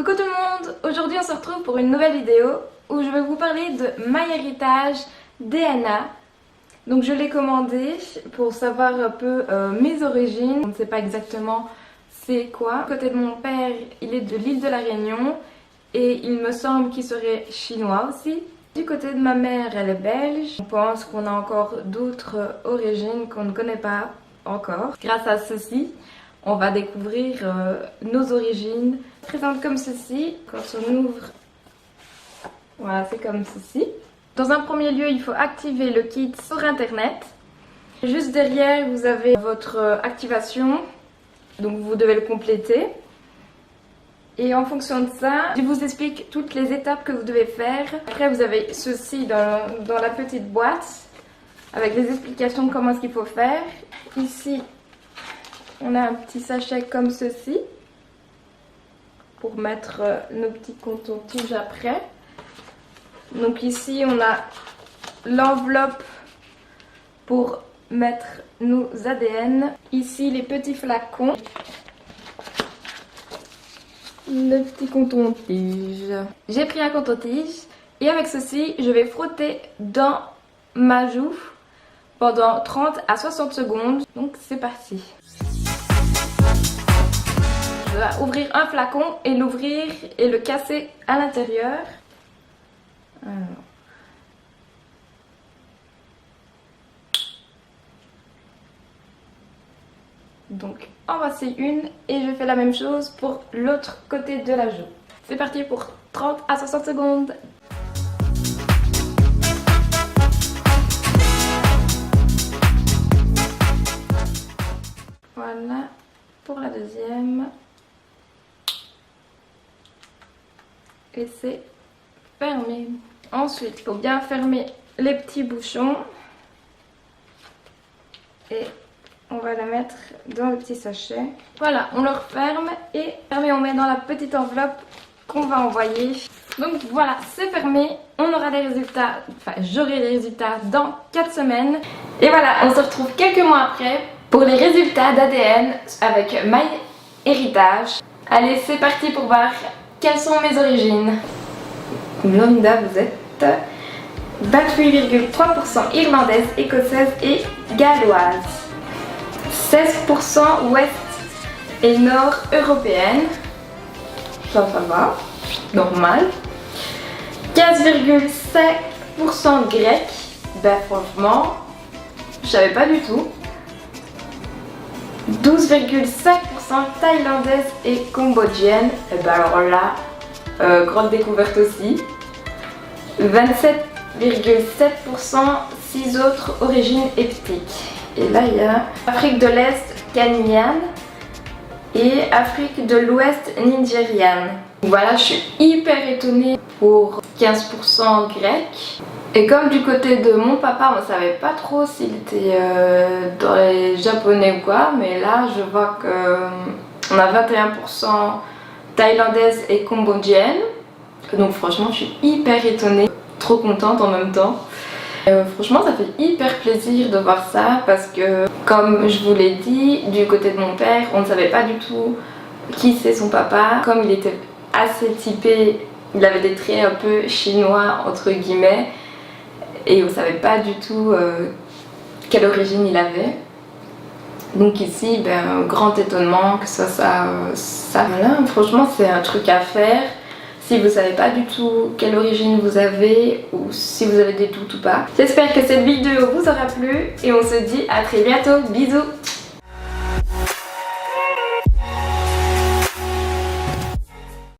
Coucou tout le monde, aujourd'hui on se retrouve pour une nouvelle vidéo où je vais vous parler de MyHeritage DNA. Donc je l'ai commandé pour savoir un peu mes origines. On ne sait pas exactement c'est quoi. Du côté de mon père, il est de l'île de la Réunion et il me semble qu'il serait chinois aussi. Du côté de ma mère, elle est belge. On pense qu'on a encore d'autres origines qu'on ne connaît pas encore. Grâce à ceci, on va découvrir nos origines. Présente comme ceci. Quand on ouvre, voilà, c'est comme ceci. Dans un premier lieu, il faut activer le kit sur internet. Juste derrière, vous avez votre activation. Donc vous devez le compléter. Et en fonction de ça, je vous explique toutes les étapes que vous devez faire. Après, vous avez ceci dans la petite boîte avec les explications de comment est-ce qu'il faut faire. Ici, on a un petit sachet comme ceci pour mettre nos petits cotons-tiges après. Donc ici, on a l'enveloppe pour mettre nos ADN. Ici, les petits flacons. Le petit coton-tige. J'ai pris un coton-tige et avec ceci, je vais frotter dans ma joue pendant 30 à 60 secondes. Donc c'est parti. Je vais ouvrir un flacon et l'ouvrir et le casser à l'intérieur. Donc en voici une et je fais la même chose pour l'autre côté de la joue. C'est parti pour 30 à 60 secondes. Voilà pour la deuxième. Et c'est fermé. Ensuite, il faut bien fermer les petits bouchons. Et on va la mettre dans le petit sachet. Voilà, on le referme et on met dans la petite enveloppe qu'on va envoyer. Donc voilà, c'est fermé. On aura les résultats, enfin j'aurai les résultats dans 4 semaines. Et voilà, on se retrouve quelques mois après pour les résultats d'ADN avec MyHeritage. Allez, c'est parti pour voir quelles sont mes origines. Linda, vous êtes 28,3% irlandaise, écossaise et galloise. 16% ouest et nord européenne. Ça va, normal. 15,5% grec. Ben franchement, je savais pas du tout. 12,5% thaïlandaise et cambodgienne. Et ben alors là, grande découverte aussi. 27,7% 6 autres origines ethniques. Et là, il y a Afrique de l'Est ghanéenne et Afrique de l'Ouest nigériane. Voilà, je suis hyper étonnée pour 15% grec. Et comme du côté de mon papa, on ne savait pas trop s'il était dans les japonais ou quoi, mais là, je vois qu'on a 21% thaïlandaise et cambodgienne. Donc franchement, je suis hyper étonnée, trop contente en même temps. Franchement, ça fait hyper plaisir de voir ça parce que, comme je vous l'ai dit, du côté de mon père, on ne savait pas du tout qui c'est son papa. Comme il était assez typé, il avait des traits un peu chinois entre guillemets et on ne savait pas du tout quelle origine il avait. Donc ici, ben, grand étonnement que ça. Voilà, franchement, c'est un truc à faire. Si vous ne savez pas du tout quelle origine vous avez ou si vous avez des doutes ou pas. J'espère que cette vidéo vous aura plu et on se dit à très bientôt. Bisous!